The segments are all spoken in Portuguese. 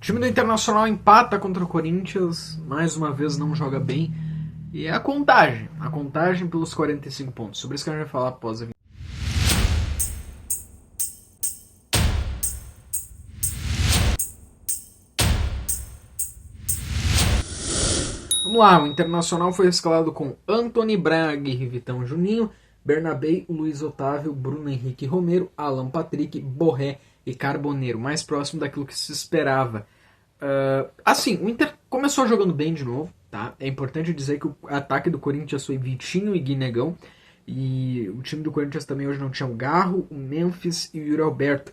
time do Internacional empata contra o Corinthians, mais uma vez não joga bem. E é a contagem pelos 45 pontos. Sobre isso que a gente vai falar após a vinheta. Vamos lá, o Internacional foi escalado com Antony, Brian Aguirre, Vitão, Juninho, Bernabei, Luiz Otávio, Bruno Henrique Romero, Alan Patrick, Borré e Carboneiro, mais próximo daquilo que se esperava. O Inter começou jogando bem de novo, tá? É importante dizer que o ataque do Corinthians foi Vitinho e Guinegão, e o time do Corinthians também hoje não tinha o Garro, o Memphis e o Yuri Alberto.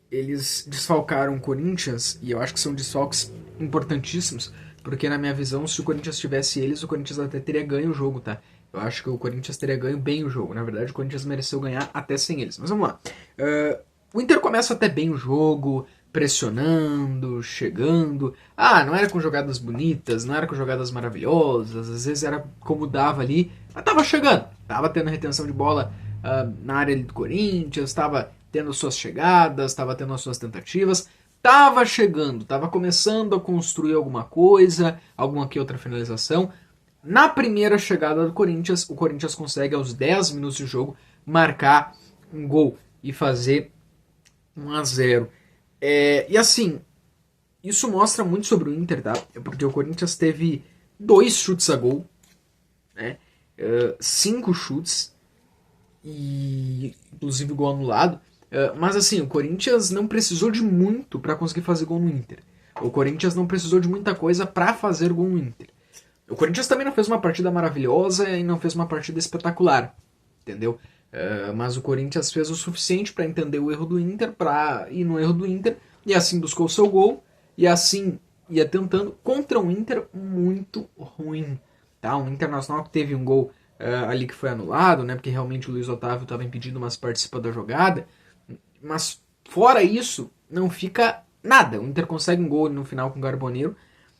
Eles desfalcaram o Corinthians, e eu acho que são desfalques importantíssimos, porque na minha visão, se o Corinthians tivesse eles, o Corinthians até teria ganho o jogo, tá? Eu acho que o Corinthians teria ganho bem o jogo. Na verdade, o Corinthians mereceu ganhar até sem eles. Mas vamos lá. O Inter começa até bem o jogo, pressionando, chegando. Não era com jogadas bonitas, não era com jogadas maravilhosas. Às vezes era como dava ali. Mas tava chegando. Tava tendo retenção de bola na área do Corinthians. Tava tendo suas chegadas, tava tendo as suas tentativas. Tava chegando, tava começando a construir alguma coisa, alguma que outra finalização. Na primeira chegada do Corinthians, o Corinthians consegue aos 10 minutos de jogo marcar um gol e fazer 1-0. E assim, isso mostra muito sobre o Inter, tá? Porque o Corinthians teve 2 chutes a gol, né? 5 chutes, e inclusive gol anulado. Mas assim, o Corinthians não precisou de muito para conseguir fazer gol no Inter. O Corinthians não precisou de muita coisa para fazer gol no Inter. O Corinthians também não fez uma partida maravilhosa e não fez uma partida espetacular, entendeu? Mas o Corinthians fez o suficiente para entender o erro do Inter, para ir no erro do Inter, e assim buscou o seu gol, e assim ia tentando contra um Inter muito ruim. Tá? Um Internacional que teve um gol ali que foi anulado, né? Porque realmente o Luiz Otávio estava impedido, mas participa da jogada. Mas fora isso, não fica nada. O Inter consegue um gol no final com o Carboneiro,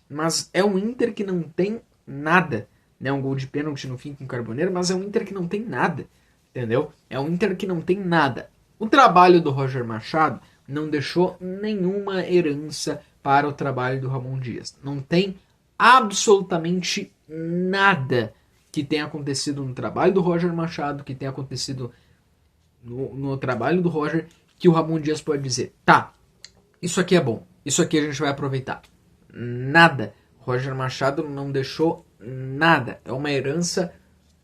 mas é um Inter que não tem nada. Né? Um gol de pênalti no fim com o Carboneiro, mas é um Inter que não tem nada. Entendeu? É um Inter que não tem nada. O trabalho do Roger Machado não deixou nenhuma herança para o trabalho do Ramon Dias. Não tem absolutamente nada que tenha acontecido no trabalho do Roger Machado, que tenha acontecido no trabalho do Roger, que o Ramon Dias pode dizer, tá, isso aqui é bom, isso aqui a gente vai aproveitar. Nada. Roger Machado não deixou nada. É uma herança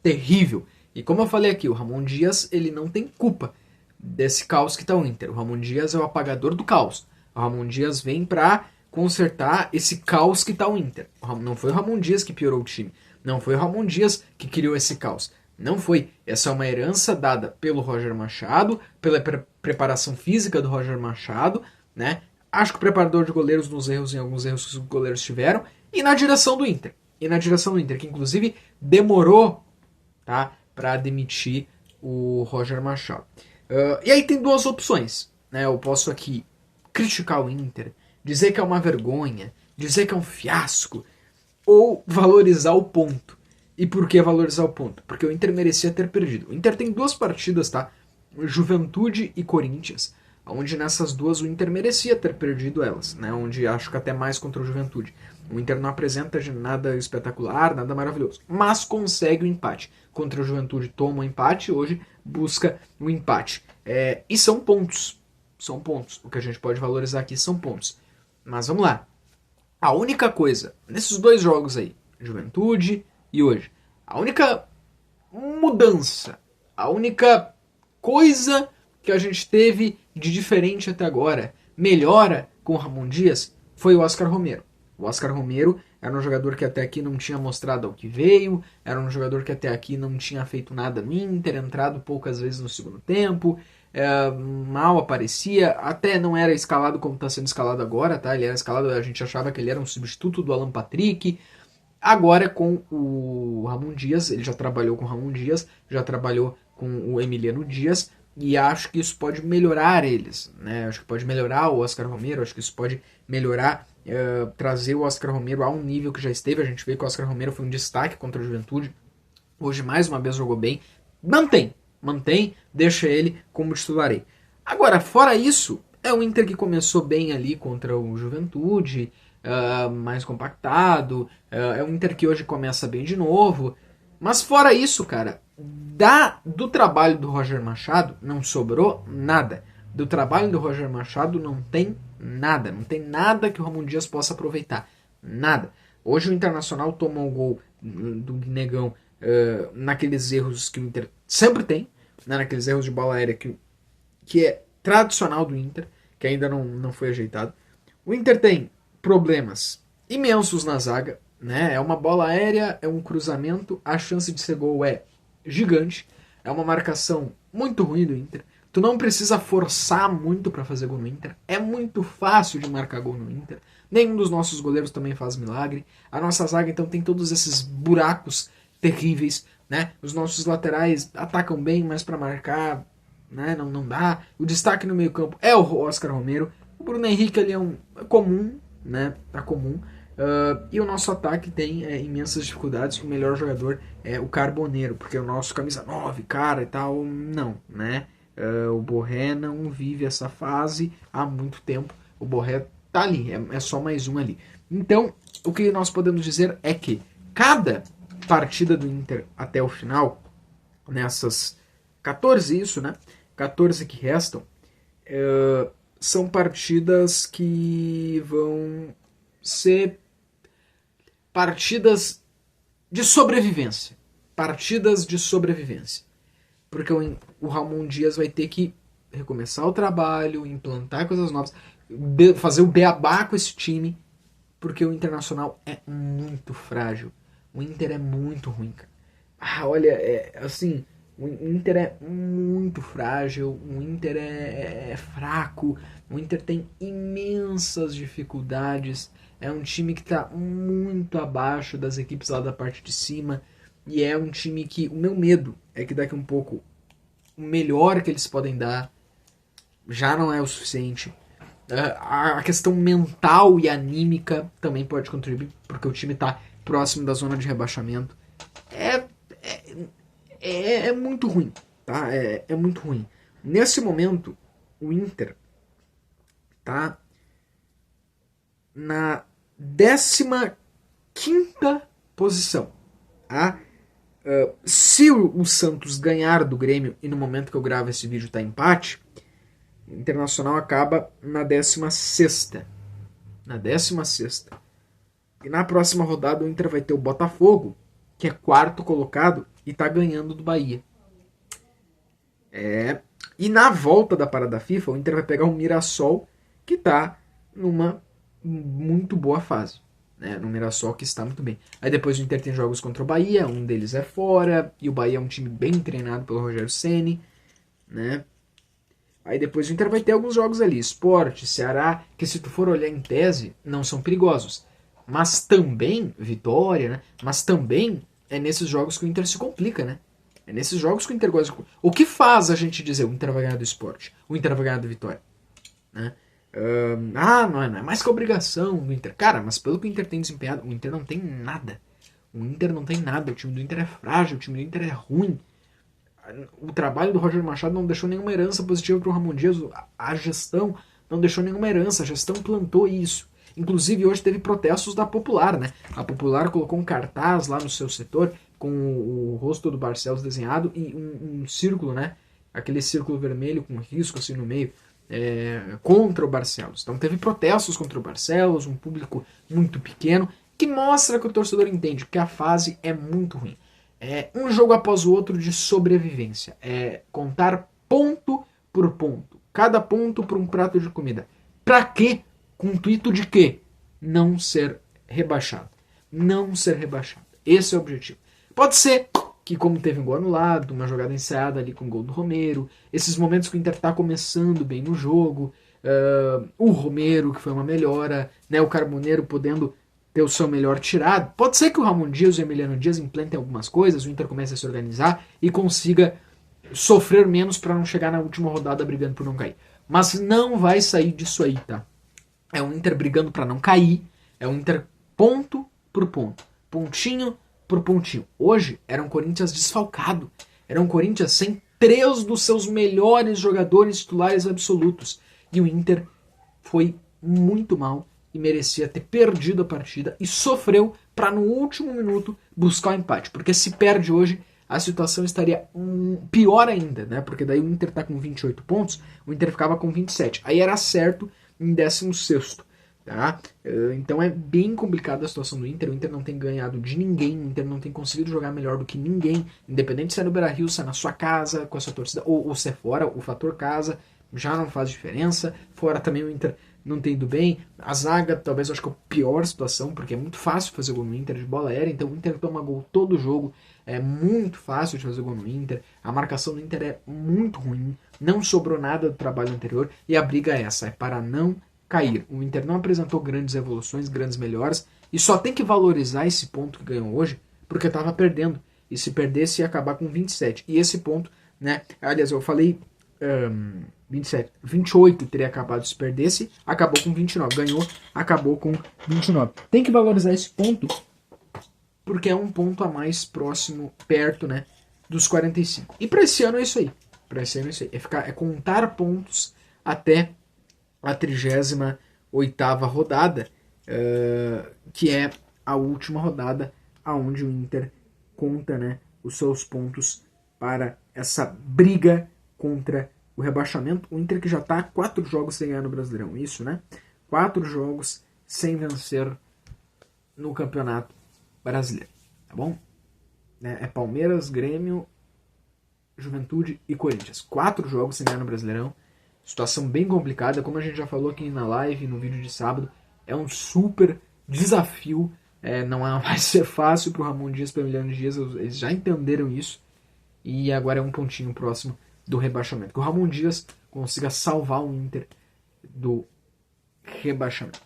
terrível. E como eu falei aqui, o Ramon Dias ele não tem culpa desse caos que está o Inter. O Ramon Dias é o apagador do caos. O Ramon Dias vem para consertar esse caos que está o Inter. Não foi o Ramon Dias que piorou o time. Não foi o Ramon Dias que criou esse caos. Não foi. Essa é uma herança dada pelo Roger Machado, pela preparação física do Roger Machado, né? Acho que o preparador de goleiros em alguns erros que os goleiros tiveram, e na direção do Inter. Que inclusive demorou, tá, para demitir o Roger Machado. E aí tem 2 opções, né? Eu posso aqui criticar o Inter, dizer que é uma vergonha, dizer que é um fiasco, ou valorizar o ponto. E por que valorizar o ponto? Porque o Inter merecia ter perdido. O Inter tem 2 partidas, tá? Juventude e Corinthians, onde nessas 2 o Inter merecia ter perdido elas, né? Onde acho que até mais contra o Juventude. O Inter não apresenta nada espetacular, nada maravilhoso, mas consegue o empate. Contra o Juventude toma o empate, hoje busca o empate. E são pontos. São pontos. O que a gente pode valorizar aqui são pontos. Mas vamos lá. A única coisa, nesses 2 jogos aí, Juventude e hoje, a única mudança, a única coisa que a gente teve de diferente até agora, melhora com o Ramon Dias, foi o Oscar Romero. O Oscar Romero era um jogador que até aqui não tinha mostrado ao que veio, era um jogador que até aqui não tinha feito nada no Inter, entrado poucas vezes no segundo tempo, mal aparecia, até não era escalado como está sendo escalado agora, tá? Ele era escalado, a gente achava que ele era um substituto do Alan Patrick. Agora com o Ramon Dias, ele já trabalhou com o Ramon Dias, já trabalhou com o Emiliano Dias, e acho que isso pode melhorar eles, né? Acho que pode melhorar o Oscar Romero, acho que isso pode melhorar, trazer o Oscar Romero a um nível que já esteve. A gente vê que o Oscar Romero foi um destaque contra a Juventude, hoje mais uma vez jogou bem. Mantém, deixa ele como titular aí. Agora, fora isso, É um Inter que começou bem ali contra o Juventude, mais compactado. É um Inter que hoje começa bem de novo. Mas fora isso, cara, do trabalho do Roger Machado não sobrou nada. Do trabalho do Roger Machado não tem nada. Não tem nada que o Ramon Dias possa aproveitar. Nada. Hoje o Internacional tomou o gol do Negão naqueles erros que o Inter sempre tem, né, naqueles erros de bola aérea que é tradicional do Inter, que ainda não foi ajeitado. O Inter tem problemas imensos na zaga, né? É uma bola aérea, é um cruzamento, a chance de ser gol é gigante, é uma marcação muito ruim do Inter. Tu não precisa forçar muito para fazer gol no Inter, é muito fácil de marcar gol no Inter. Nenhum dos nossos goleiros também faz milagre. A nossa zaga então tem todos esses buracos terríveis, né? Os nossos laterais atacam bem, mas para marcar, né, não dá. O destaque no meio-campo é o Oscar Romero. O Bruno Henrique ali é comum, né? Tá comum. E o nosso ataque tem imensas dificuldades. O melhor jogador é o Carboneiro, porque o nosso camisa 9, cara e tal, não, né? O Borré não vive essa fase há muito tempo. O Borré tá ali, é só mais um ali. Então, o que nós podemos dizer é que cada partida do Inter até o final, nessas 14 isso, né? 14 que restam, são partidas que vão ser partidas de sobrevivência. Partidas de sobrevivência. Porque o Ramon Dias vai ter que recomeçar o trabalho, implantar coisas novas, fazer o beabá com esse time, porque o Internacional é muito frágil. O Inter é muito ruim, cara. Olha, assim, o Inter é muito frágil, o Inter é fraco, o Inter tem imensas dificuldades, é um time que está muito abaixo das equipes lá da parte de cima, e é um time que, o meu medo é que daqui um pouco o melhor que eles podem dar já não é o suficiente. A questão mental e anímica também pode contribuir, porque o time está próximo da zona de rebaixamento. É muito ruim, tá? É muito ruim. Nesse momento, o Inter tá na 15ª posição, tá? Se o Santos ganhar do Grêmio, e no momento que eu gravo esse vídeo tá empate, o Internacional acaba na 16ª. Na 16ª. E na próxima rodada o Inter vai ter o Botafogo, que é quarto colocado e tá ganhando do Bahia. E na volta da parada FIFA, o Inter vai pegar o Mirassol, que tá numa muito boa fase. Né? No Mirassol que está muito bem. Aí depois o Inter tem jogos contra o Bahia, um deles é fora, e o Bahia é um time bem treinado pelo Rogério Ceni, né? Aí depois o Inter vai ter alguns jogos ali, Sport, Ceará, que se tu for olhar em tese, não são perigosos. Mas também, Vitória, né? Mas também é nesses jogos que o Inter se complica, né? É nesses jogos que o Inter gosta de... O que faz a gente dizer o Inter vai ganhar do Sport? O Inter vai ganhar do Vitória? Né? Não é mais que obrigação do Inter. Cara, mas pelo que o Inter tem desempenhado, o Inter não tem nada. O Inter não tem nada. O time do Inter é frágil, o time do Inter é ruim. O trabalho do Roger Machado não deixou nenhuma herança positiva para o Ramon Dias. A gestão não deixou nenhuma herança. A gestão plantou isso. Inclusive hoje teve protestos da Popular, né? A Popular colocou um cartaz lá no seu setor com o rosto do Barcelos desenhado e um círculo, né? Aquele círculo vermelho com um risco assim no meio, contra o Barcelos. Então teve protestos contra o Barcelos, um público muito pequeno, que mostra que o torcedor entende que a fase é muito ruim. É um jogo após o outro de sobrevivência. É contar ponto por ponto. Cada ponto por um prato de comida. Pra quê? Com o intuito de quê? Não ser rebaixado. Não ser rebaixado. Esse é o objetivo. Pode ser que, como teve um gol anulado, uma jogada ensaiada ali com o gol do Romero, esses momentos que o Inter está começando bem no jogo, o Romero, que foi uma melhora, né, o Carboneiro podendo ter o seu melhor tirado. Pode ser que o Ramon Dias e o Emiliano Dias implentem algumas coisas, o Inter comece a se organizar e consiga sofrer menos para não chegar na última rodada brigando por não cair. Mas não vai sair disso aí, tá? É um Inter brigando para não cair, é um Inter ponto por ponto, pontinho por pontinho. Hoje era um Corinthians desfalcado, era um Corinthians sem 3 dos seus melhores jogadores titulares absolutos. e o Inter foi muito mal e merecia ter perdido a partida e sofreu para no último minuto buscar o empate, porque se perde hoje a situação estaria pior ainda, né? Porque daí o Inter tá com 28 pontos, o Inter ficava com 27. Aí era certo em 16º, tá? Então é bem complicada a situação do Inter. O Inter não tem ganhado de ninguém, o Inter não tem conseguido jogar melhor do que ninguém, independente se é no Beira-Rio, se é na sua casa, com a sua torcida, ou se é fora, o fator casa já não faz diferença. Fora também o Inter não tem ido bem. A zaga, talvez eu acho que é a pior situação, porque é muito fácil fazer gol no Inter de bola aérea, então o Inter toma gol todo jogo, é muito fácil de fazer gol no Inter, a marcação do Inter é muito ruim, não sobrou nada do trabalho anterior, e a briga é essa, é para não cair. O Inter não apresentou grandes evoluções, grandes melhoras, e só tem que valorizar esse ponto que ganhou hoje, porque estava perdendo, e se perdesse ia acabar com 27, e esse ponto, né, aliás, eu falei 27, 28 teria acabado se perdesse, acabou com 29, ganhou, acabou com 29. Tem que valorizar esse ponto, porque é um ponto a mais próximo, perto, né, dos 45. E para esse ano é isso aí. Para esse ano é isso aí. É contar pontos até a 38ª rodada, que é a última rodada aonde o Inter conta, né, os seus pontos para essa briga contra o rebaixamento. O Inter que já está 4 jogos sem ganhar no Brasileirão, isso, né? 4 jogos sem vencer no Campeonato Brasileiro, tá bom? É Palmeiras, Grêmio, Juventude e Corinthians. 4 jogos sem ganhar no Brasileirão. Situação bem complicada, como a gente já falou aqui na live, no vídeo de sábado. É um super desafio. Não vai ser fácil para o Ramon Dias, para o Emiliano Dias. Eles já entenderam isso. E agora é um pontinho próximo do rebaixamento. Que o Ramon Dias consiga salvar o Inter do rebaixamento.